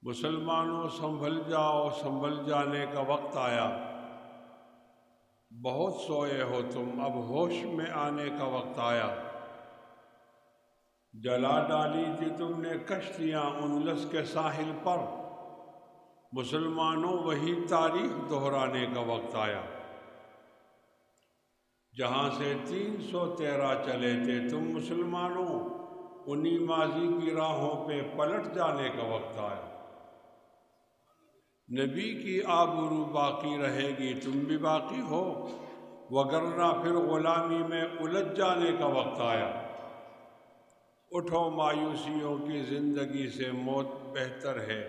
مسلمانوں سنبھل جاؤ، سنبھل جانے کا وقت آیا، بہت سوئے ہو تم، اب ہوش میں آنے کا وقت آیا۔ جلا ڈالی تھی تم نے کشتیاں اندلس کے ساحل پر، مسلمانوں وہی تاریخ دہرانے کا وقت آیا۔ جہاں سے 313 چلے تھے تم مسلمانوں، انہی ماضی کی راہوں پہ پلٹ جانے کا وقت آیا۔ نبی کی آبرو باقی رہے گی، تم بھی باقی ہو، وگرنہ پھر غلامی میں الجھ جانے کا وقت آیا۔ اٹھو مایوسیوں کی زندگی سے موت بہتر ہے،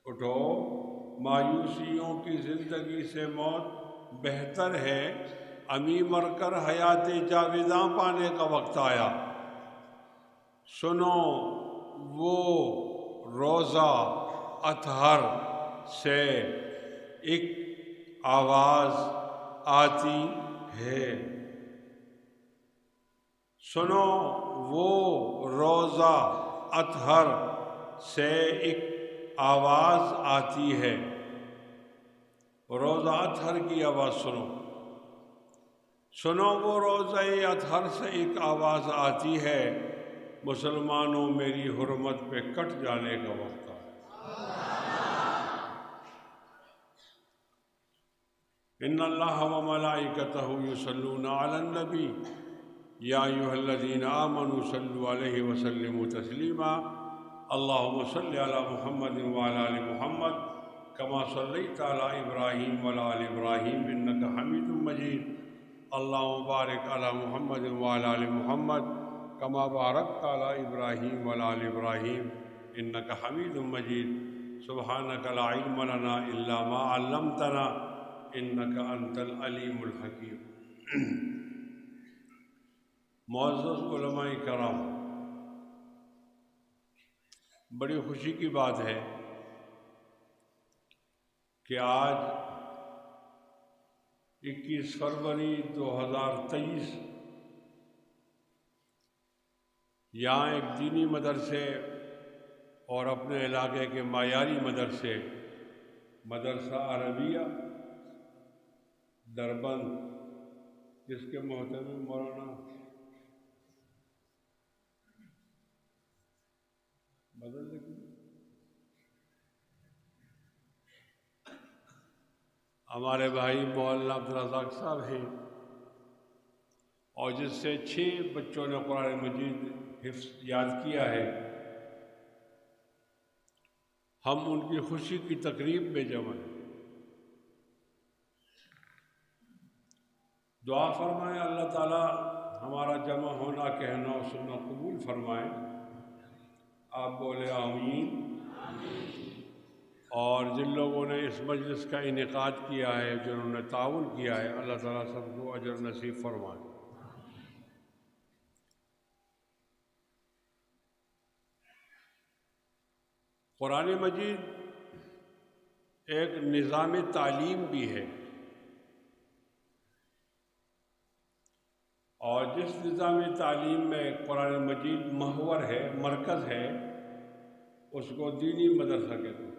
اٹھو مایوسیوں کی زندگی سے موت بہتر ہے، امی مر کر حیات جاویداں پانے کا وقت آیا۔ سنو وہ روزہ اطہر سے ایک آواز آتی ہے، سنو وہ روزہ اطہر سے ایک آواز آتی ہے۔ روزہ اطہر کی آواز سنو، سنو وہ روزہ اطہر سے ایک آواز آتی ہے، مسلمانوں میری حرمت پہ کٹ جانے کا وقت ہے۔ ان اللہ و ملائکتہ یصلون علی النبی یا ایھا الذین آمنوا صلوا علیہ وسلموا تسلیما اللہم صل علی محمد وعلی آل محمد کما صلیت علی ابراہیم وعلی آل ابراہیم انک حمید مجید اللہم بارک علی محمد وعلی آل محمد کما بارکت علی ابراہیم وعلی آل ابراہیم انک حمید مجید سبحانک لا علم لنا الا ما علمتنا انک انت العلیم الحکیم۔ معزز علماء کرام، بڑی خوشی کی بات ہے کہ آج 21 فروری 2023 یہاں ایک دینی مدرسے اور اپنے علاقے کے معیاری مدرسے مدرسہ عربیہ دربند، جس کے محترم مولانا ہمارے بھائی مولانا عبدالرزاق صاحب ہیں، اور جس سے 6 بچوں نے قرآن مجید حفظ یاد کیا ہے، ہم ان کی خوشی کی تقریب میں جمع ہیں۔ دعا فرمائیں اللہ تعالیٰ ہمارا جمع ہونا، کہنا اور سننا قبول فرمائیں۔ آپ بولے آمین۔ اور جن لوگوں نے اس مجلس کا انعقاد کیا ہے، جنہوں نے تعاون کیا ہے، اللہ تعالیٰ سب کو اجر نصیب فرمائے۔ قرآن مجید ایک نظام تعلیم بھی ہے، اور جس نظام تعلیم میں قرآن مجید محور ہے، مرکز ہے، اس کو دینی مدرسہ کہتے ہیں۔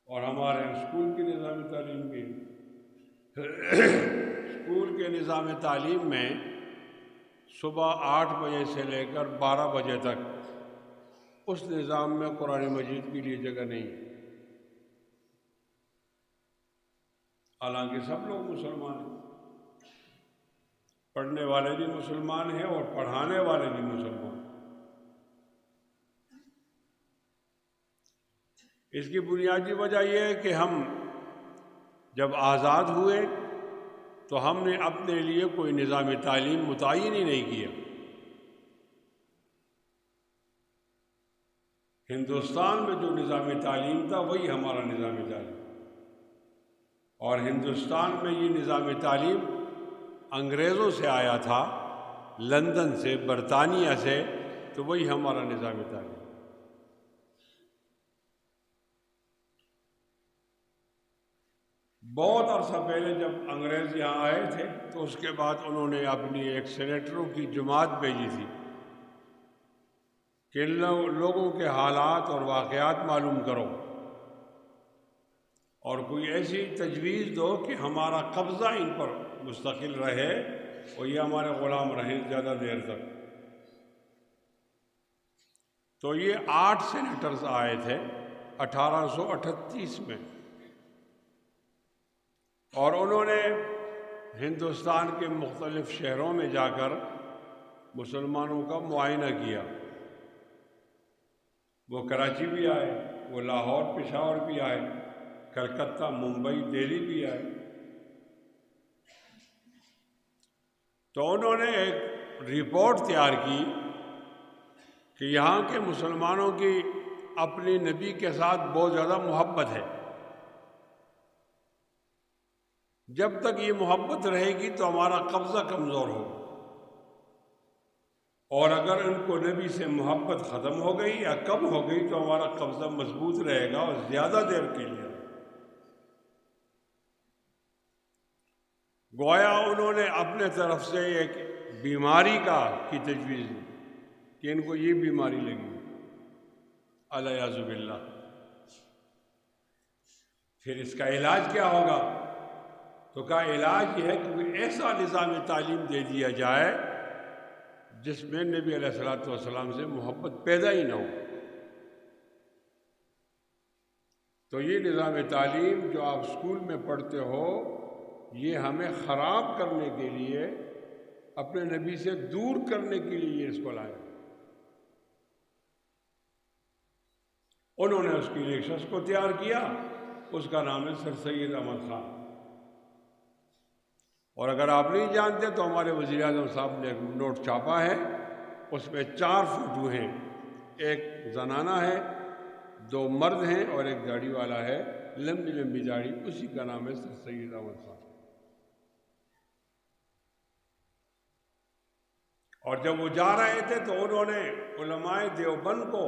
اور ہمارے اسکول کی نظام تعلیم بھی، اسکول کے نظام تعلیم میں صبح 8 بجے سے لے کر 12 بجے تک اس نظام میں قرآن مجید کے لیے جگہ نہیں ہے، حالانکہ سب لوگ مسلمان ہیں، پڑھنے والے بھی مسلمان ہیں اور پڑھانے والے بھی مسلمان ہیں۔ اس کی بنیادی وجہ یہ ہے کہ ہم جب آزاد ہوئے تو ہم نے اپنے لیے کوئی نظام تعلیم متعین ہی نہیں کیا۔ ہندوستان میں جو نظام تعلیم تھا وہی ہمارا نظام تعلیم، اور ہندوستان میں یہ نظام تعلیم انگریزوں سے آیا تھا، لندن سے، برطانیہ سے، تو وہی ہمارا نظام تعلیم۔ بہت عرصہ پہلے جب انگریز یہاں آئے تھے تو اس کے بعد انہوں نے اپنی ایک سینیٹروں کی جماعت بھیجی تھی، کہ لوگوں کے حالات اور واقعات معلوم کرو اور کوئی ایسی تجویز دو کہ ہمارا قبضہ ان پر مستقل رہے اور یہ ہمارے غلام رہیں زیادہ دیر تک۔ تو یہ 8 سینیٹرز آئے تھے 1838 میں، اور انہوں نے ہندوستان کے مختلف شہروں میں جا کر مسلمانوں کا معائنہ کیا۔ وہ کراچی بھی آئے، وہ لاہور پشاور بھی آئے، کلکتہ ممبئی دہلی بھی آئے۔ تو انہوں نے ایک رپورٹ تیار کی کہ یہاں کے مسلمانوں کی اپنے نبی کے ساتھ بہت زیادہ محبت ہے، جب تک یہ محبت رہے گی تو ہمارا قبضہ کمزور ہوگا، اور اگر ان کو نبی سے محبت ختم ہو گئی یا کم ہو گئی تو ہمارا قبضہ مضبوط رہے گا اور زیادہ دیر کے لیے۔ گویا انہوں نے اپنے طرف سے ایک بیماری کی تجویز دی کہ ان کو یہ بیماری لگی، الیاذ باللہ۔ پھر اس کا علاج کیا ہوگا؟ تو کا علاج یہ ہے کہ کوئی ایسا نظام تعلیم دے دیا جائے جس میں نبی علیہ الصلوۃ والسلام سے محبت پیدا ہی نہ ہو۔ تو یہ نظام تعلیم جو آپ اسکول میں پڑھتے ہو، یہ ہمیں خراب کرنے کے لیے، اپنے نبی سے دور کرنے کے لیے یہ اس کو لایا۔ انہوں نے اس کے لیے ایک شخص کو تیار کیا، اس کا نام ہے سر سید احمد خان۔ اور اگر آپ نہیں جانتے تو ہمارے وزیر اعظم صاحب نے ایک نوٹ چھاپا ہے، اس میں 4 فوٹو ہیں، ایک زنانہ ہے، 2 مرد ہیں اور ایک داڑھی والا ہے، لمبی لمبی داڑھی، اسی کا نام ہے سر سید احمد خان۔ اور جب وہ جا رہے تھے تو انہوں نے علماء دیوبند کو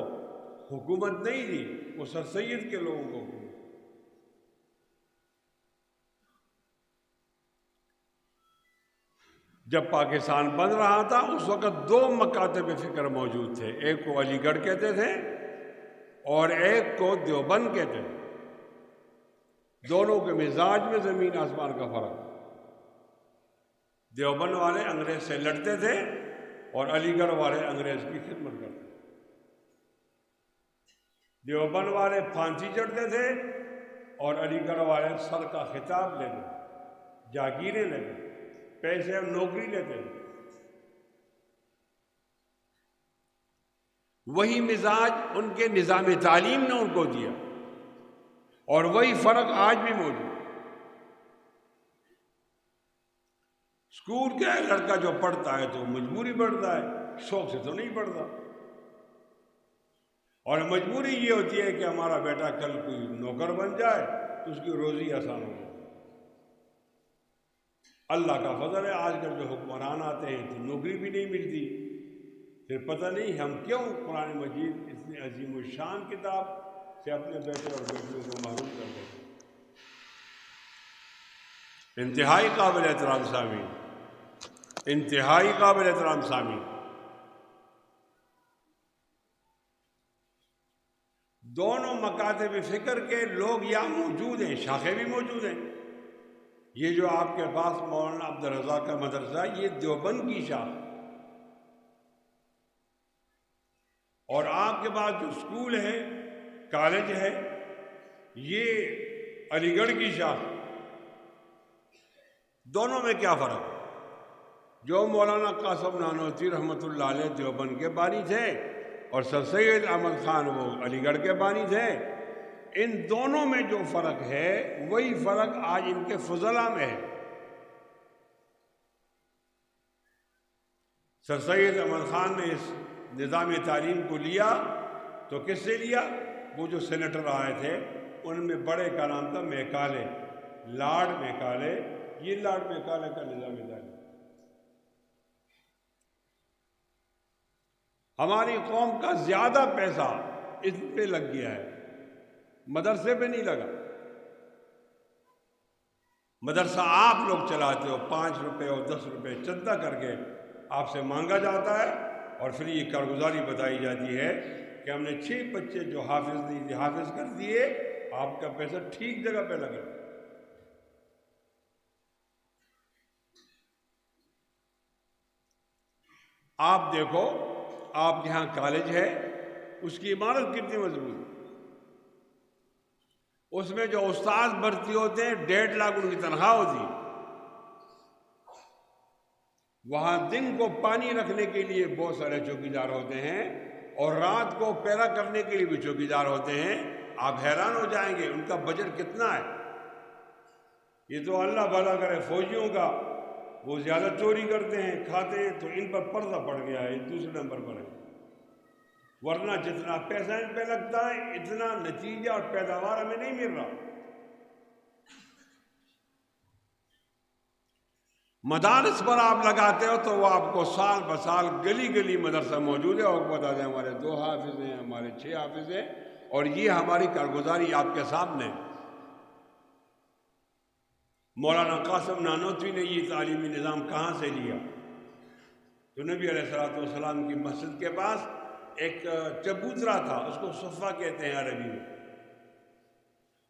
حکومت نہیں دی، وہ سر سید کے لوگوں کو حکومت۔ جب پاکستان بن رہا تھا اس وقت 2 مکاتب فکر موجود تھے، ایک کو علی گڑھ کہتے تھے اور ایک کو دیوبند کہتے تھے۔ دونوں کے مزاج میں زمین آسمان کا فرق۔ دیوبند والے انگریز سے لڑتے تھے اور علی گڑھ والے انگریز کی خدمت کرتے تھے۔ دیوبند والے پھانسی چڑھتے تھے اور علی گڑھ والے سر کا خطاب لیتے تھے، جاگیریں لیتے تھے، پیسے اور نوکری لیتے ہیں۔ وہی مزاج ان کے نظام تعلیم نے ان کو دیا، اور وہی فرق آج بھی موجود۔ اسکول کا لڑکا جو پڑھتا ہے تو مجبوری پڑھتا ہے، شوق سے تو نہیں پڑھتا، اور مجبوری یہ ہوتی ہے کہ ہمارا بیٹا کل کوئی نوکر بن جائے تو اس کی روزی آسان ہو جائے۔ اللہ کا فضل ہے آج کل جو حکمران آتے ہیں تو نوکری بھی نہیں ملتی، پھر پتہ نہیں ہم کیوں قرآن مجید اتنی عظیم الشان کتاب سے اپنے بیٹے اور بیٹیوں کو محروم کر دیتے۔ انتہائی قابل احترام سامعین، انتہائی قابل احترام سامعین، دونوں مکاتب فکر کے لوگ یہاں موجود ہیں، شاخیں بھی موجود ہیں۔ یہ جو آپ کے پاس مولانا عبدالرزاق کا مدرسہ ہے، یہ دیوبند کی شاخ، اور آپ کے پاس جو اسکول ہے، کالج ہے، یہ علی گڑھ کی شاخ۔ دونوں میں کیا فرق ہے؟ جو مولانا قاسم نانوتوی رحمۃ اللہ علیہ دیوبند کے بانی تھے اور سر سید احمد خان وہ علی گڑھ کے بانی تھے، ان دونوں میں جو فرق ہے وہی فرق آج ان کے فضلاء میں ہے۔ سر سید احمد خان نے اس نظام تعلیم کو لیا تو کس سے لیا؟ وہ جو سینیٹر آئے تھے ان میں بڑے کا نام تھا میکالے، لارڈ میکالے، یہ لارڈ میکالے کا نظام تعلیم۔ ہماری قوم کا زیادہ پیسہ اس پہ لگ گیا ہے، مدرسے پہ نہیں لگا۔ مدرسہ آپ لوگ چلاتے ہو، 5 روپے اور 10 روپے چندہ کر کے آپ سے مانگا جاتا ہے، اور پھر یہ کارگزاری بتائی جاتی ہے کہ ہم نے 6 بچے جو حافظ نہیں تھے حافظ کر دیے، آپ کا پیسہ ٹھیک جگہ پہ لگا۔ آپ دیکھو، آپ یہاں کالج ہے، اس کی عمارت کتنی مضبوط ہے، اس میں جو استاد بھرتی ہوتے ہیں 1.5 لاکھ ان کی تنخواہ ہوتی ہے۔ وہاں دن کو پانی رکھنے کے لیے بہت سارے چوکیدار ہوتے ہیں، اور رات کو پیرا کرنے کے لیے بھی چوکیدار ہوتے ہیں۔ آپ حیران ہو جائیں گے ان کا بجٹ کتنا ہے۔ یہ تو اللہ بھلا کرے فوجیوں کا، وہ زیادہ چوری کرتے ہیں، کھاتے ہیں، تو ان پر پردہ پڑ گیا ہے، دوسرے نمبر پر ہے۔ ورنہ جتنا پیسہ ان پہ لگتا ہے اتنا نتیجہ اور پیداوار ہمیں نہیں مل رہا۔ مدارس پر آپ لگاتے ہو تو وہ آپ کو سال بسال گلی گلی مدرسہ موجود ہے، اور بتا دیں ہمارے 2 حافظ ہیں، ہمارے 6 حافظ ہیں، اور یہ ہماری کارگزاری آپ کے سامنے۔ مولانا قاسم نانوتوی نے یہ تعلیمی نظام کہاں سے لیا؟ تو نبی علیہ السلام کی مسجد کے پاس ایک چبوترا تھا، اس کو صفہ کہتے ہیں عربی میں۔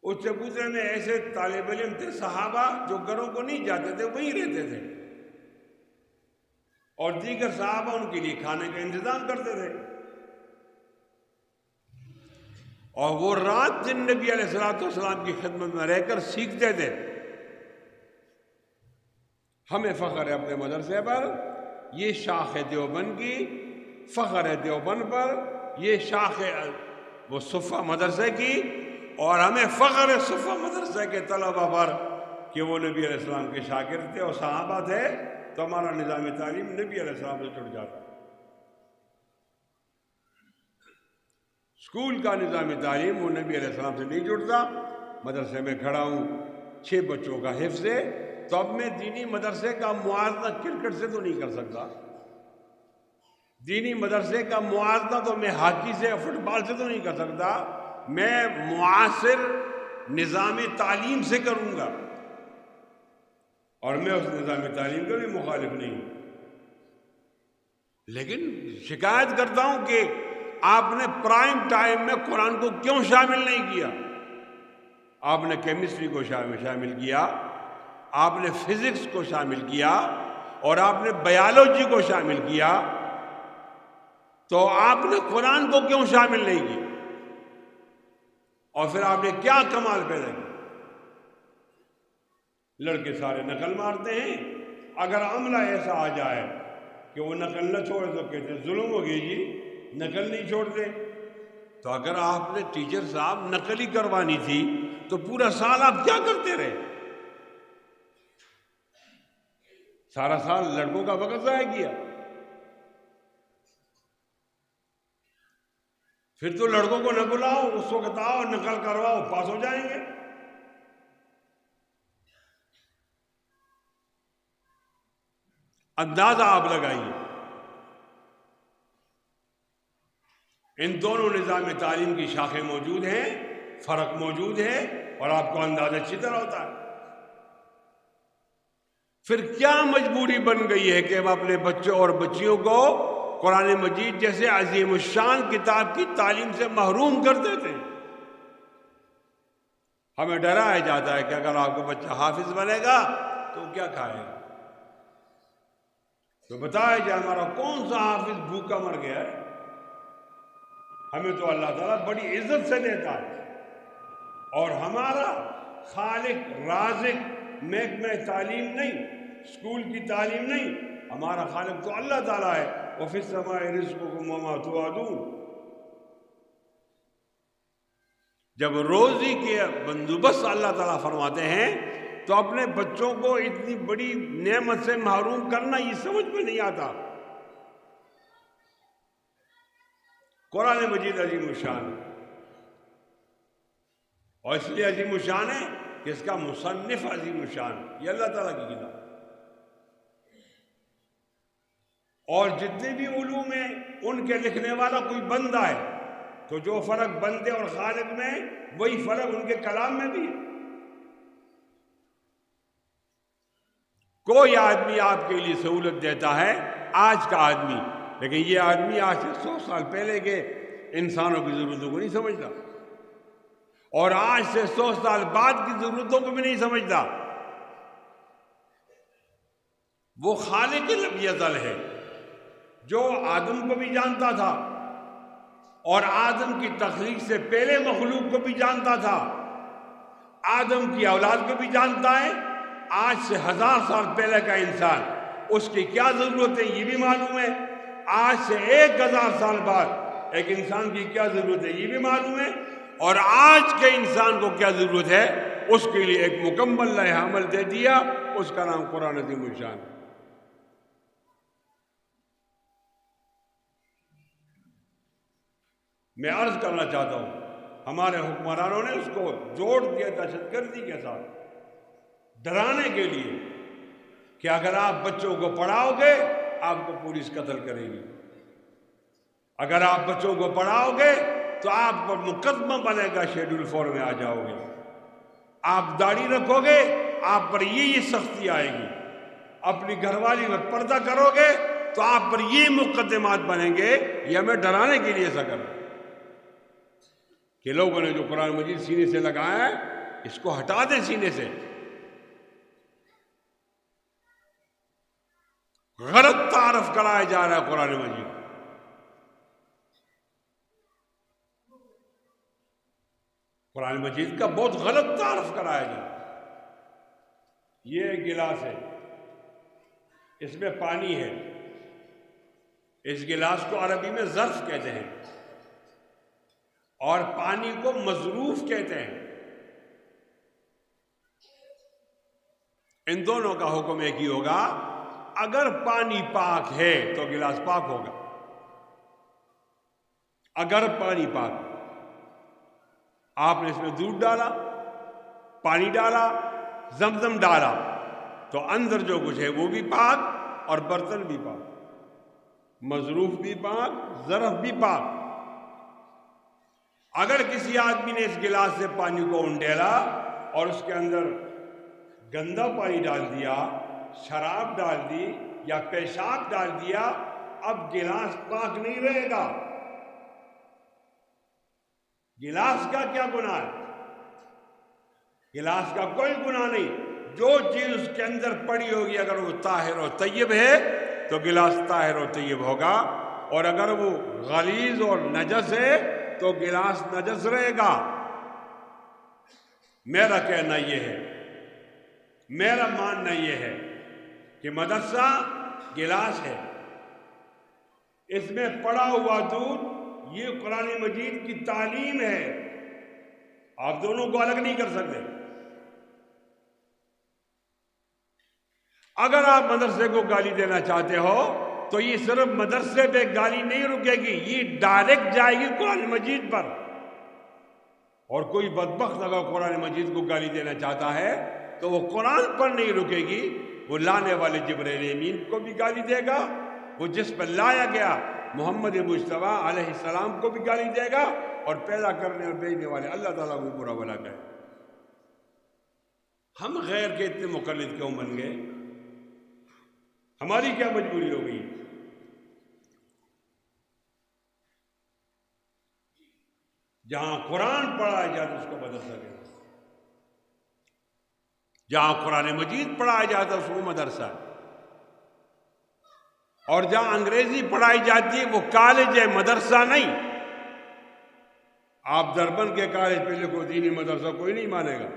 اس چبوترے میں ایسے طالب علم تھے صحابہ جو گھروں کو نہیں جاتے تھے، وہیں رہتے تھے، اور دیگر صحابہ ان کے لیے کھانے کا انتظام کرتے تھے، اور وہ رات دن نبی علیہ السلام کی خدمت میں رہ کر سیکھتے تھے۔ ہمیں فخر ہے اپنے مدرسے پر، یہ شاخ ہے دیوبند کی، فخر ہے دیوبند پر، یہ شاخ ہے وہ صفہ مدرسے کی، اور ہمیں فخر ہے صفہ مدرسے کے طلبہ پر کہ وہ نبی علیہ السلام کے شاگرد تھے اور صحابہ تھے، تو ہمارا نظام تعلیم نبی علیہ السلام سے جڑ جاتا۔ اسکول کا نظام تعلیم وہ نبی علیہ السلام سے نہیں جڑتا۔ مدرسے میں کھڑا ہوں، 6 بچوں کا حفظ ہے، تو اب میں دینی مدرسے کا موازنہ کرکٹ سے تو نہیں کر سکتا، دینی مدرسے کا موازنہ تو میں ہاکی سے فٹ بال سے تو نہیں کر سکتا، میں معاصر نظام تعلیم سے کروں گا، اور میں اس نظام تعلیم کا بھی مخالف نہیں ہوں۔ لیکن شکایت کرتا ہوں کہ آپ نے پرائم ٹائم میں قرآن کو کیوں شامل نہیں کیا؟ آپ نے کیمسٹری کو شامل کیا، آپ نے فزکس کو شامل کیا، اور آپ نے بایولوجی کو شامل کیا، تو آپ نے قرآن کو کیوں شامل نہیں کیا؟ اور پھر آپ نے کیا کمال پیدا کیا؟ لڑکے سارے نقل مارتے ہیں، اگر عملہ ایسا آ جائے کہ وہ نقل نہ چھوڑے تو کہتے ہیں ظلم ہو گئی جی، نقل نہیں چھوڑتے۔ تو اگر آپ نے ٹیچر صاحب نقل ہی کروانی تھی تو پورا سال آپ کیا کرتے رہے؟ سارا سال لڑکوں کا وقت ضائع کیا۔ پھر تو لڑکوں کو نہ بلاؤ، اس وقت آؤ، نقل کرواؤ، پاس ہو جائیں گے۔ اندازہ آپ لگائیے، ان دونوں نظام تعلیم کی شاخیں موجود ہیں، فرق موجود ہے، اور آپ کو اندازہ اچھی طرح ہوتا ہے۔ پھر کیا مجبوری بن گئی ہے کہ ہم اپنے بچوں اور بچیوں کو قرآن مجید جیسے عظیم الشان کتاب کی تعلیم سے محروم کر دیتے ہیں؟ ہمیں ڈرایا جاتا ہے کہ اگر آپ کا بچہ حافظ بنے گا تو کیا کھائے گا؟ تو بتایا جائے ہمارا کون سا حافظ بھوکا مر گیا ہے؟ ہمیں تو اللہ تعالیٰ بڑی عزت سے دیتا ہے، اور ہمارا خالق رازق محکمہ تعلیم نہیں، اسکول کی تعلیم نہیں، ہمارا خالق تو اللہ تعالیٰ ہے۔ وَفِي السَّمَاءِ رِزْقُكُمْ وَمَا تُوعَدُونَ۔ جب روزی کے بندوبست اللہ تعالیٰ فرماتے ہیں تو اپنے بچوں کو اتنی بڑی نعمت سے محروم کرنا یہ سمجھ میں نہیں آتا۔ قرآن مجید عظیم الشان ہے، اور اس لیے عظیم الشان ہے کہ اس کا مصنف عظیم الشان ہے، یہ اللہ تعالیٰ کی کتاب۔ اور جتنے بھی علوم ہیں ان کے لکھنے والا کوئی بندہ ہے، تو جو فرق بندے اور خالق میں وہی فرق ان کے کلام میں بھی ہے۔ کوئی آدمی آپ کے لیے سہولت دیتا ہے، آج کا آدمی لیکن یہ آدمی آج سے 100 سال پہلے کے انسانوں کی ضرورتوں کو نہیں سمجھتا، اور آج سے 100 سال بعد کی ضرورتوں کو بھی نہیں سمجھتا۔ وہ خالق لم یزل ہے جو آدم کو بھی جانتا تھا اور آدم کی تخلیق سے پہلے مخلوق کو بھی جانتا تھا، آدم کی اولاد کو بھی جانتا ہے، آج سے 1000 سال پہلے کا انسان اس کی کیا ضرورت ہے یہ بھی معلوم ہے، آج سے 1000 سال بعد ایک انسان کی کیا ضرورت ہے یہ بھی معلوم ہے، اور آج کے انسان کو کیا ضرورت ہے اس کے لیے ایک مکمل لائحہ عمل دے دیا، اس کا نام قرآن عظیم الشان ہے۔ میں عرض کرنا چاہتا ہوں ہمارے حکمرانوں نے اس کو جوڑ دیا دہشت گردی کے ساتھ ڈرانے کے لیے کہ اگر آپ بچوں کو پڑھاؤ گے آپ کو پولیس قتل کرے گی، اگر آپ بچوں کو پڑھاؤ گے تو آپ پر مقدمہ بنے گا، شیڈول 4 میں آ جاؤ گے، آپ داڑھی رکھو گے آپ پر یہ سختی آئے گی، اپنی گھر والی پر پردہ کرو گے تو آپ پر یہ مقدمات بنیں گے۔ یہ ہمیں ڈرانے کے لیے ایسا کرنا کہ لوگوں نے جو قرآن مجید سینے سے لگایا ہے اس کو ہٹا دیں سینے سے۔ غلط تعارف کرایا جا رہا ہے قرآن مجید، قرآن مجید کا بہت غلط تعارف کرایا جا رہا ہے۔ یہ ایک گلاس ہے، اس میں پانی ہے، اس گلاس کو عربی میں ظرف کہتے ہیں اور پانی کو مظروف کہتے ہیں۔ ان دونوں کا حکم ایک ہی ہوگا، اگر پانی پاک ہے تو گلاس پاک ہوگا، اگر پانی پاک، آپ نے اس میں دودھ ڈالا، پانی ڈالا، زمزم ڈالا تو اندر جو کچھ ہے وہ بھی پاک اور برتن بھی پاک، مظروف بھی پاک، ظرف بھی پاک۔ اگر کسی آدمی نے اس گلاس سے پانی کو انڈیلا اور اس کے اندر گندا پانی ڈال دیا، شراب ڈال دی یا پیشاب ڈال دیا، اب گلاس پاک نہیں رہے گا۔ گلاس کا کیا گناہ ہے؟ گلاس کا کوئی گناہ نہیں، جو چیز اس کے اندر پڑی ہوگی اگر وہ طاہر و طیب ہے تو گلاس طاہر و طیب ہوگا، اور اگر وہ غلیظ اور نجس ہے تو گلاس نجس رہے گا۔ میرا کہنا یہ ہے، میرا ماننا یہ ہے کہ مدرسہ گلاس ہے، اس میں پڑا ہوا دودھ یہ قرآن مجید کی تعلیم ہے، آپ دونوں کو الگ نہیں کر سکتے۔ اگر آپ مدرسے کو گالی دینا چاہتے ہو تو یہ صرف مدرسے پہ گالی نہیں رکے گی، یہ ڈائریکٹ جائے گی قرآن مجید پر، اور کوئی بدبخت اگر قرآن مجید کو گالی دینا چاہتا ہے تو وہ قرآن پر نہیں رکے گی، وہ لانے والے جبرائیل امین کو بھی گالی دے گا، وہ جس پر لایا گیا محمد مصطفیٰ علیہ السلام کو بھی گالی دے گا، اور پیدا کرنے اور بھیجنے والے اللہ تعالیٰ کو برا بھلا کہے۔ ہم غیر کے اتنے مقلد کیوں بن گئے؟ ہماری کیا مجبوری ہو گئی؟ جہاں قرآن پڑھایا جاتا اس کو مدرسہ کہتے ہیں، جہاں قرآن مجید پڑھایا جاتا اس کو مدرسہ ہے، اور جہاں انگریزی پڑھائی جاتی ہے وہ کالج ہے، مدرسہ نہیں۔ آپ دربند کے کالج پہ لکھو دینی مدرسہ، کوئی نہیں مانے گا۔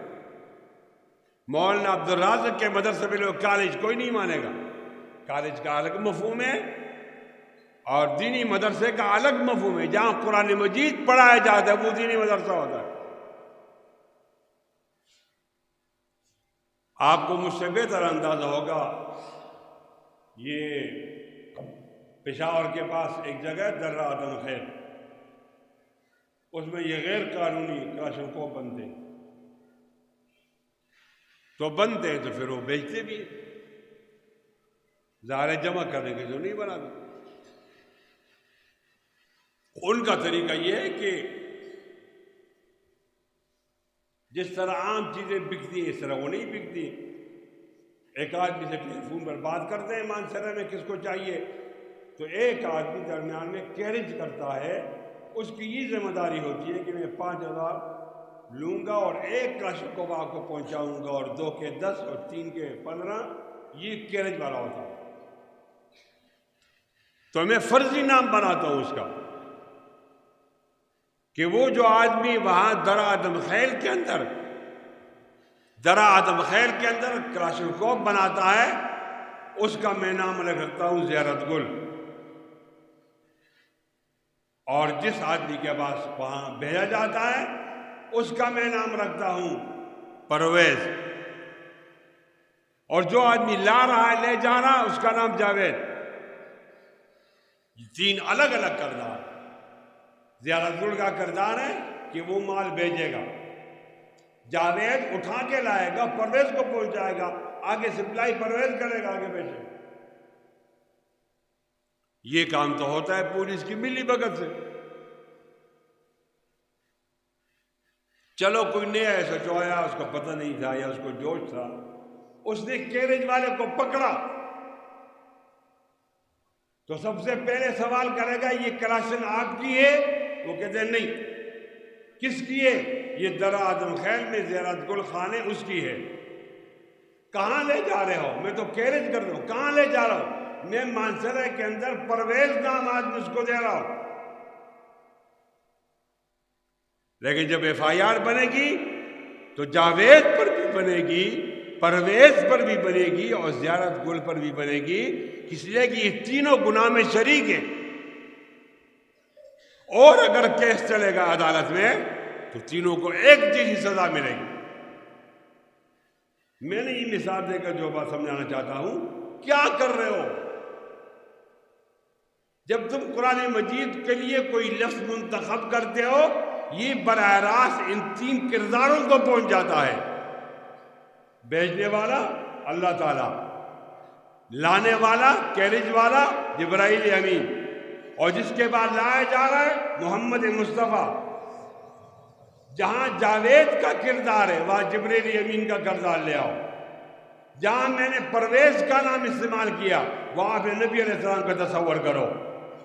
مولانا عبدالرازق کے مدرسے پہ لکھو کالج، کوئی نہیں مانے گا۔ کالج کا الگ مفہوم ہے اور دینی مدرسے کا الگ مفہوم ہے۔ جہاں قرآن مجید پڑھایا جاتا ہے وہ دینی مدرسہ ہوتا ہے۔ آپ کو مجھ سے بہتر اندازہ ہوگا، یہ پشاور کے پاس ایک جگہ درہ آدم خیر، اس میں یہ غیر قانونی کلاشنکوف بنتے ہیں، تو بنتے ہیں تو پھر وہ بیچتے بھی ہیں، ظاہر جمع کرنے کے جو نہیں بنا دیں۔ ان کا طریقہ یہ ہے کہ جس طرح عام چیزیں بکتی ہیں اس طرح وہ نہیں بکتی۔ ایک آدمی سے ٹیلی فون پر بات کرتے ہیں مانسرے میں کس کو چاہیے، تو ایک آدمی درمیان میں کیریج کرتا ہے، اس کی یہ ذمہ داری ہوتی ہے کہ میں 5000 لوں گا اور ایک کلاشنکوف کو پہنچاؤں گا اور 2 کے 10 اور 3 کے 15، یہ کیریج والا ہوتا ہے۔ تو میں فرضی نام بناتا ہوں اس کا کہ وہ جو آدمی وہاں درہ آدم خیل کے اندر کلاشنکوف بناتا ہے، اس کا میں نام رکھتا ہوں زیارت گل، اور جس آدمی کے پاس وہاں بھیجا جاتا ہے اس کا میں نام رکھتا ہوں پرویز، اور جو آدمی لا رہا ہے، لے جا رہا ہے، اس کا نام جاوید۔ یہ 3 الگ الگ کردار۔ زیارت گل کا کردار ہے کہ وہ مال بھیجے گا، جاوید اٹھا کے لائے گا، پرویز کو پہنچائے گا، آگے سپلائی پرویز کرے گا، آگے بیچے گا۔ یہ کام تو ہوتا ہے پولیس کی ملی بھگت سے۔ چلو کوئی نیا ایسا چویا، اس کو پتہ نہیں تھا یا اس کو جوش تھا، اس نے کیریج والے کو پکڑا تو سب سے پہلے سوال کرے گا یہ کلاشن آپ کی ہے؟ وہ کہتے ہیں نہیں۔ کس کی ہے؟ یہ درہ آدم خیل میں زیارت گل خانے اس کی ہے۔ کہاں لے جا رہے ہو؟ میں تو کیریج کر رہا ہوں۔ کہاں لے جا رہا ہوں؟ میں مانسرے کے اندر پرویز نام آدمی اس کو دے رہا ہوں۔ لیکن جب ایف آئی آر بنے گی تو جاوید پر بھی بنے گی، پرویز پر بھی بنے گی اور زیارت گل پر بھی بنے گی، اس لیے کہ یہ تینوں گناہ میں شریک ہیں۔ اور اگر کیس چلے گا عدالت میں تو تینوں کو ایک جیسی سزا ملے گی۔ میں نے یہ مثال دے کر جو بات سمجھانا چاہتا ہوں، کیا کر رہے ہو؟ جب تم قرآن مجید کے لیے کوئی لفظ منتخب کرتے ہو، یہ براہ راست ان 3 کرداروں کو پہنچ جاتا ہے۔ بھیجنے والا اللہ تعالیٰ، لانے والا کیریج والا جبرائیل امین، اور جس کے بعد لایا جا رہا ہے محمد مصطفیٰ۔ جہاں جاوید کا کردار ہے وہاں جبرائیل امین کا کردار لے آؤ۔ جہاں میں نے پرویز کا نام استعمال کیا وہاں پہ نبی علیہ السلام کا تصور کرو،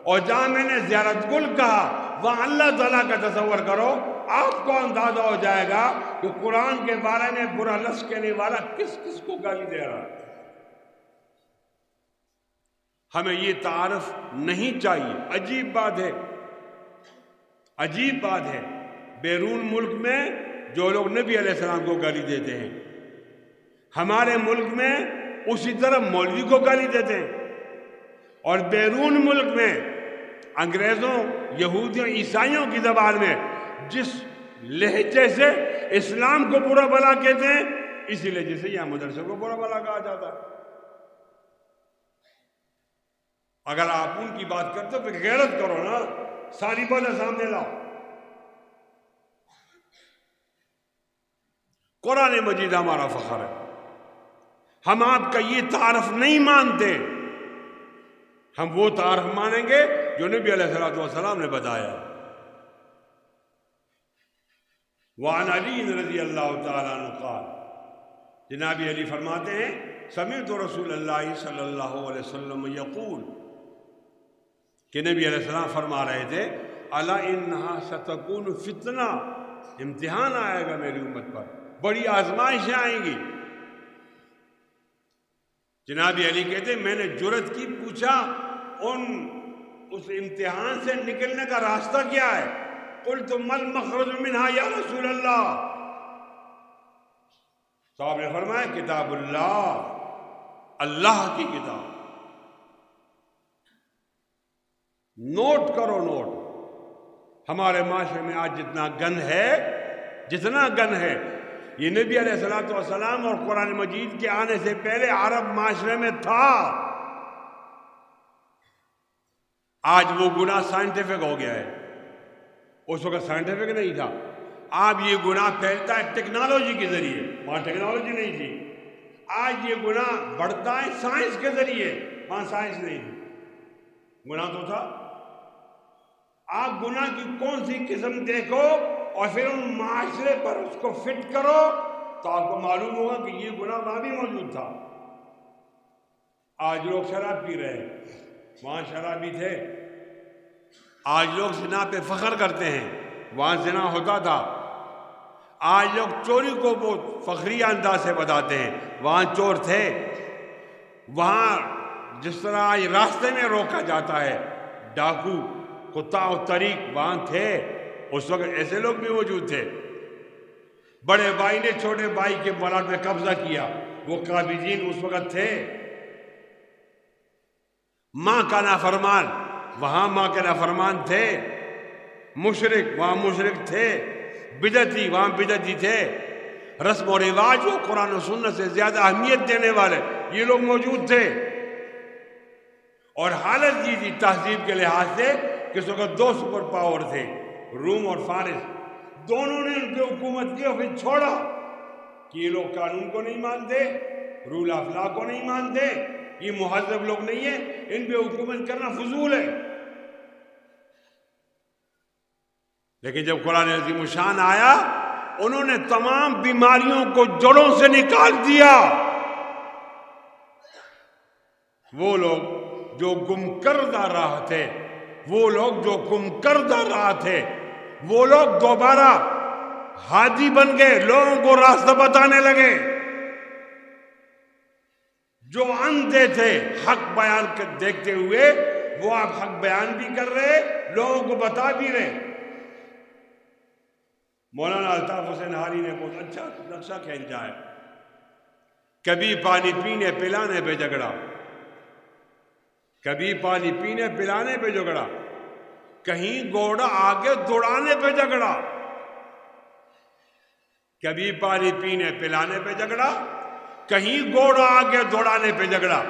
اور جہاں میں نے زیارت گل کہا وہاں اللہ تعالیٰ کا تصور کرو۔ آپ کو اندازہ ہو جائے گا کہ قرآن کے بارے میں برا لفظ کہنے والا کس کس کو گالی دے رہا ہے۔ ہمیں یہ تعارف نہیں چاہیے۔ عجیب بات ہے، عجیب بات ہے، بیرون ملک میں جو لوگ نبی علیہ السلام کو گالی دیتے ہیں، ہمارے ملک میں اسی طرح مولوی کو گالی دیتے ہیں، اور بیرون ملک میں انگریزوں، یہودیوں، عیسائیوں کی زبان میں جس لہجے سے اسلام کو برا بھلا کہتے ہیں، اسی لہجے سے یہاں مدرسے کو برا بھلا کہا جاتا ہے۔ اگر آپ ان کی بات کرتے ہو پھر غیرت کرو نا، ساری باتیں سامنے لاؤ۔ قرآن مجید ہمارا فخر ہے، ہم آپ کا یہ تعارف نہیں مانتے، ہم وہ تعارف مانیں گے جو نبی علیہ السلام نے بتایا۔ وعن علی رضی اللہ تعالیٰ عنہ قال، جناب علی فرماتے ہیں سمعت رسول اللہ صلی اللہ علیہ وسلم یقول، کہ نبی علیہ السلام فرما رہے تھے الا انہا ستکون فتنہ، امتحان آئے گا میری امت پر، بڑی آزمائشیں آئیں گی۔ جناب علی کہتے ہیں میں نے جرأت کی، پوچھا اس امتحان سے نکلنے کا راستہ کیا ہے؟ قلت مل مخرج منہا یا رسول اللہ، صاحب نے فرمایا کتاب اللہ، اللہ کی کتاب۔ نوٹ کرو، نوٹ، ہمارے معاشرے میں آج جتنا گن ہے یہ نبی علیہ السلام اور قرآن مجید کے آنے سے پہلے عرب معاشرے میں تھا۔ آج وہ گناہ سائنٹیفک ہو گیا ہے، اس وقت سائنٹیفک نہیں تھا۔ آج یہ گناہ پھیلتا ہے ٹیکنالوجی کے ذریعے، وہاں ٹیکنالوجی نہیں تھی۔ آج یہ گناہ بڑھتا ہے سائنس کے ذریعے، وہاں سائنس نہیں تھی، گناہ تو تھا۔ آپ گناہ کی کون سی قسم دیکھو اور پھر ان معاشرے پر اس کو فٹ کرو تو آپ کو معلوم ہوگا کہ یہ گناہ وہاں بھی موجود تھا۔ آج لوگ شراب پی رہے ہیں، وہاں شرابی تھے. آج لوگ زنا پہ فخر کرتے ہیں، وہاں زنا ہوتا تھا. آج لوگ چوری کو بہت فخری انداز سے بتاتے ہیں، وہاں چور تھے. وہاں جس طرح آج راستے میں روکا جاتا ہے ڈاکو قطاع الطریق، وہاں تھے. اس وقت ایسے لوگ بھی موجود تھے. بڑے بھائی نے چھوٹے بھائی کے پلاٹ میں قبضہ کیا، وہ قابضین اس وقت تھے. ماں کا نافرمان، وہاں ماں کے نافرمان تھے. مشرک، وہاں مشرک تھے. بدعتی، وہاں بدعتی تھے. رسم و رواج و قرآن و سنت سے زیادہ اہمیت دینے والے یہ لوگ موجود تھے. اور حالت یہ تھی تہذیب کے لحاظ سے کہ اس وقت دو سپر پاور تھے، روم اور فارس. دونوں نے ان پہ حکومت کی اور پھر چھوڑا کہ یہ لوگ قانون کو نہیں مانتے، رول آف لا کو نہیں مانتے، یہ مہذب لوگ نہیں ہیں، ان پہ حکومت کرنا فضول ہے. لیکن جب قرآن عظیم الشان آیا، انہوں نے تمام بیماریوں کو جڑوں سے نکال دیا. وہ لوگ جو گم کردہ راہ تھے، وہ لوگ جو گم کردہ راہ تھے، وہ لوگ دوبارہ ہادی بن گئے، لوگوں کو راستہ بتانے لگے. جو اندھے تھے حق بیان دیکھتے ہوئے، وہ آپ حق بیان بھی کر رہے، لوگوں کو بتا بھی رہے. مولانا الطاف حسین حالی نے بہت اچھا نقشہ کھینچا ہے. کبھی پانی پینے پلانے پہ جھگڑا، کبھی پانی پینے پلانے پہ جھگڑا، کہیں گھوڑا آگے دوڑانے پہ جھگڑا. کبھی پانی پینے پلانے پہ جھگڑا، کہیں گھوڑا آگے دوڑانے پہ جھگڑا.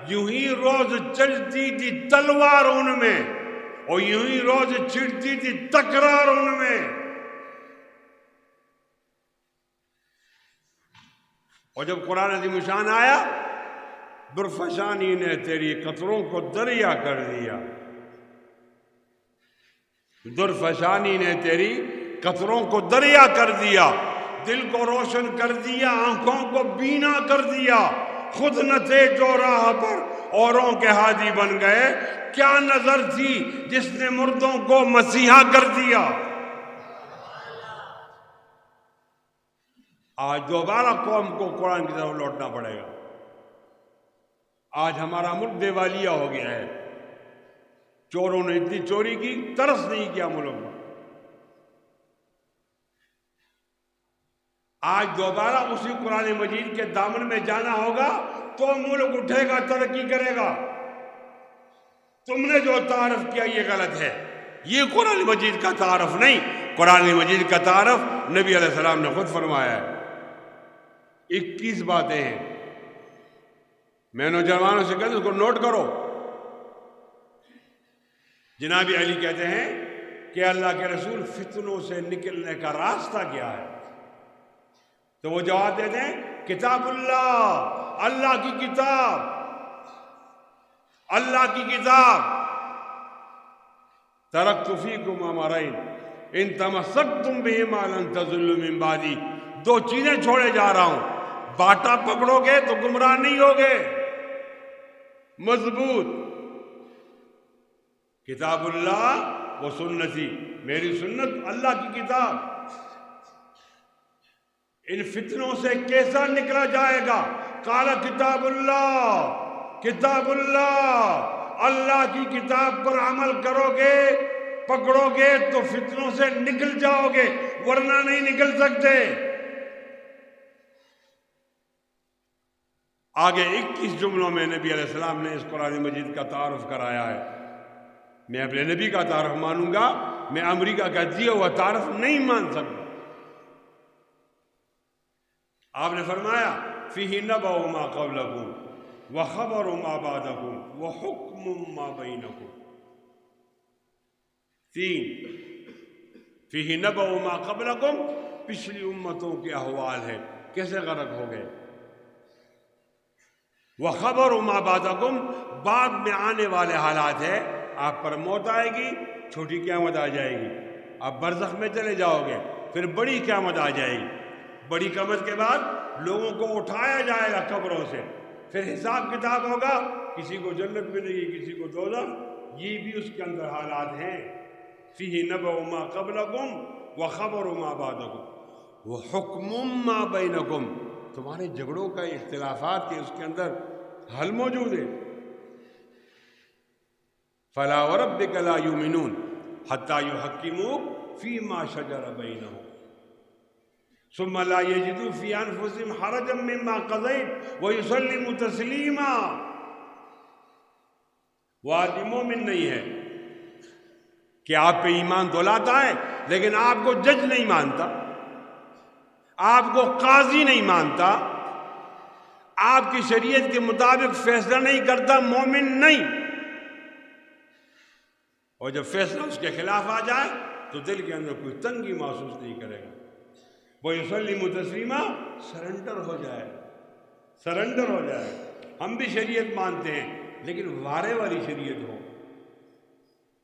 یوں ہی روز چلتی تھی تلوار ان میں، اور یوں ہی روز چھڑتی تھی تکرار ان میں. اور جب قرآن عظیم الشان آیا، درفشانی نے تیری قطروں کو دریا کر دیا. درفشانی نے تیری قطروں کو دریا کر دیا، دل کو روشن کر دیا، آنکھوں کو بینا کر دیا. خود نہ تھے جو راہ پر اوروں کے ہادی بن گئے، کیا نظر تھی جس نے مردوں کو مسیحا کر دیا. آج دوبارہ قوم کو قرآن کی طرف لوٹنا پڑے گا. آج ہمارا ملک دیوالیہ ہو گیا ہے. چوروں نے اتنی چوری کی، ترس نہیں کیا ملک میں. آج دوبارہ اسی قرآن مجید کے دامن میں جانا ہوگا تو ملک اٹھے گا، ترقی کرے گا. تم نے جو تعارف کیا یہ غلط ہے. یہ قرآن مجید کا تعارف نہیں. قرآن مجید کا تعارف نبی علیہ السلام نے خود فرمایا ہے. 21 باتیں ہیں. میں نوجوانوں سے کہتا ہوں اس کو نوٹ کرو. جناب علی کہتے ہیں کہ اللہ کے رسول فتنوں سے نکلنے کا راستہ کیا ہے؟ تو وہ جواب دیتے ہیں کتاب اللہ، اللہ کی کتاب، اللہ کی کتاب. ترکت فیکم امرین ان تمسکتم بہما لن تضلوا من بعدی. 2 چیزیں چھوڑے جا رہا ہوں، باٹا پکڑو گے تو گمراہ نہیں ہوگے. مضبوط کتاب اللہ و سنتی، میری سنت، اللہ کی کتاب. ان فتنوں سے کیسا نکلا جائے گا؟ قال کتاب اللہ، کتاب اللہ، اللہ کی کتاب پر عمل کرو گے، پکڑو گے تو فتنوں سے نکل جاؤ گے، ورنہ نہیں نکل سکتے. آگے 21 جملوں میں نبی علیہ السلام نے اس قرآن مجید کا تعارف کرایا ہے. میں اپنے نبی کا تعارف مانوں گا، میں امریکہ کا دیا ہوا تعارف نہیں مان سکتا. آپ نے فرمایا فیہ نبأ ما قبلکم وخبر ما بعدکم وحکم ما بینکم. 3 فیہ نبأ ما قبلکم، پچھلی امتوں کے احوال ہے، کیسے غرق ہو گئے. وخبر ما بعدکم، بعد میں آنے والے حالات ہے. آپ پر موت آئے گی، چھوٹی قیامت آ جائے گی، آپ برزخ میں چلے جاؤ گے، پھر بڑی قیامت آ جائے گی. بڑی قیامت کے بعد لوگوں کو اٹھایا جائے گا قبروں سے، پھر حساب کتاب ہوگا، کسی کو جنت ملے گی، کسی کو دوزخ، یہ بھی اس کے اندر حالات ہیں۔ فیہ نبأ ما قبلکم وخبر ما بعدکم وحکم ما بینکم، تمہارے جھگڑوں کا، اختلافات کے اس کے اندر حل موجود ہے۔ فلا وربک لا یؤمنون حتی یحکموک فیما شجر بینہم ثم لا یجدوا فی انفسہم حرجا مما قضیت ویسلموا تسلیما۔ وہ آدمی مومن نہیں ہے کہ آپ پہ ایمان تو لاتا ہے لیکن آپ کو جج نہیں مانتا، آپ کو قاضی نہیں مانتا، آپ کی شریعت کے مطابق فیصلہ نہیں کرتا، مومن نہیں۔ اور جب فیصلہ اس کے خلاف آ جائے تو دل کے اندر کوئی تنگی محسوس نہیں کرے گا۔ وہ یسلم تسلیما، سرنڈر ہو جائے، سرنڈر ہو جائے۔ ہم بھی شریعت مانتے ہیں لیکن وارے والی شریعت ہو،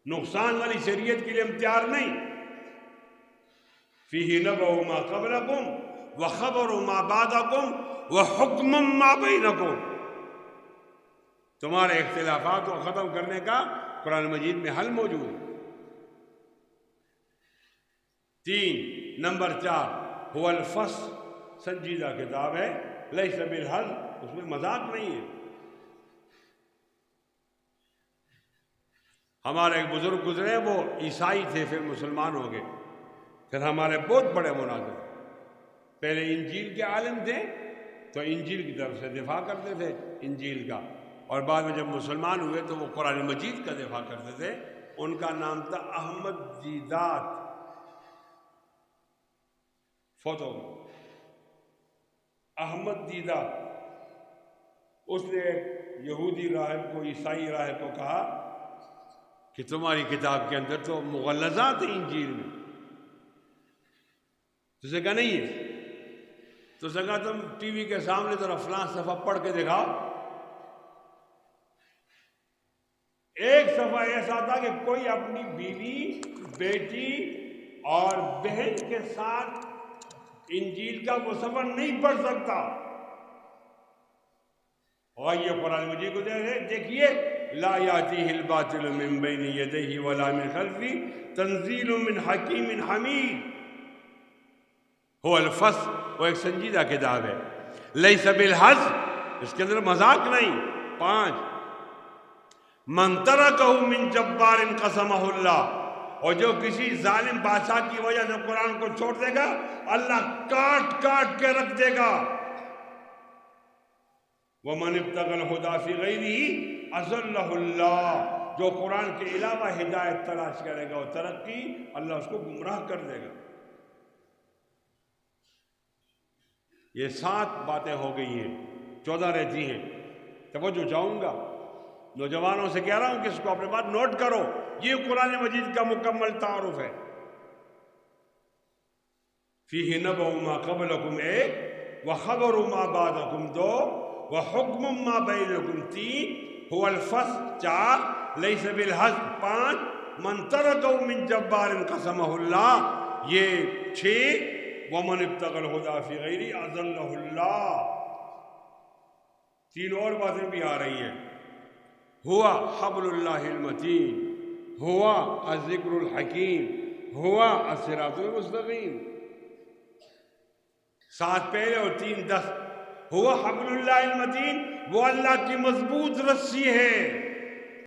نقصان والی شریعت کے لیے ہم تیار نہیں۔ فیہ نبأ ما قبلکم وخبر ما بعدکم وحکم ما بینکم، تمہارے اختلافات کو ختم کرنے کا قرآن مجید میں حل موجود ہے۔ 3 نمبر 4 هو الفصل، سنجیدہ کتاب ہے، لیس بالہزل، اس میں مذاق نہیں ہے۔ ہمارے ایک بزرگ گزرے، وہ عیسائی تھے، پھر مسلمان ہو گئے، پھر ہمارے بہت بڑے مناظر، پہلے انجیل کے عالم تھے تو انجیل کی طرف سے دفاع کرتے تھے انجیل کا، اور بعد میں جب مسلمان ہوئے تو وہ قرآن مجید کا دفاع کرتے تھے۔ ان کا نام تھا احمد دیدات، فوت ہو گئے، احمد دیدات۔ اس نے ایک یہودی راہب کو، عیسائی راہب کو کہا کہ تمہاری کتاب کے اندر تو مغلظات ہیں انجیل میں۔ تو اسے کہا نہیں ہے، تو اسے کہا تم ٹی وی کے سامنے ذرا فلاں صفحہ پڑھ کے دکھاؤ۔ ایک صفحہ ایسا تھا کہ کوئی اپنی بیوی، بیٹی اور بہن کے ساتھ انجیل کا وہ صفحہ نہیں پڑھ سکتا۔ اور یہ قرآن مجید کو دیکھیے، لا یاتیہ الباطل من بین یدیہ ولا من خلفہ تنزیل من حکیم حمید۔ هو الفصل، وہ ایک سنجیدہ کتاب ہے، لیس بالہزل، اس کے اندر مذاق نہیں۔ 5 من ترکہ من جبار قسمہ اللہ، اور جو کسی ظالم بادشاہ کی وجہ سے قرآن کو چھوڑ دے گا، اللہ کاٹ کاٹ کے رکھ دے گا۔ وَمَنِ ابْتَغَى الْهُدَى فِي غَيْرِهِ أَضَلَّهُ اللَّهُ، جو قرآن کے علاوہ ہدایت تلاش کرے گا اور ترقی، اللہ اس کو گمراہ کر دے گا۔ یہ 7 باتیں ہو گئی ہیں، 14 رہتی ہیں۔ توجہ چاہوں گا، نوجوانوں سے کہہ رہا ہوں کہ اس کو اپنے بات نوٹ کرو، یہ قرآن مجید کا مکمل تعارف ہے۔ فیہ نبأ ما قبلکم 1 وخبر ما بعدکم 2 وحکم ما بینکم 3 هو الفصل 4 لیس بالہزل 5 من ترکہ من جبار قسمہ اللہ یہ 6 ومن ابتغى الهدى في غیرہ اضلہ اللہ۔ 3 اور باتیں بھی آ رہی ہیں، ہوا حبل اللہ المتین، ہوا الذکر الحکیم، ہوا الصراط المستقیم۔ 7 پہلے اور 3 10۔ ہوا حبل اللہ المتین، وہ اللہ کی مضبوط رسی ہے،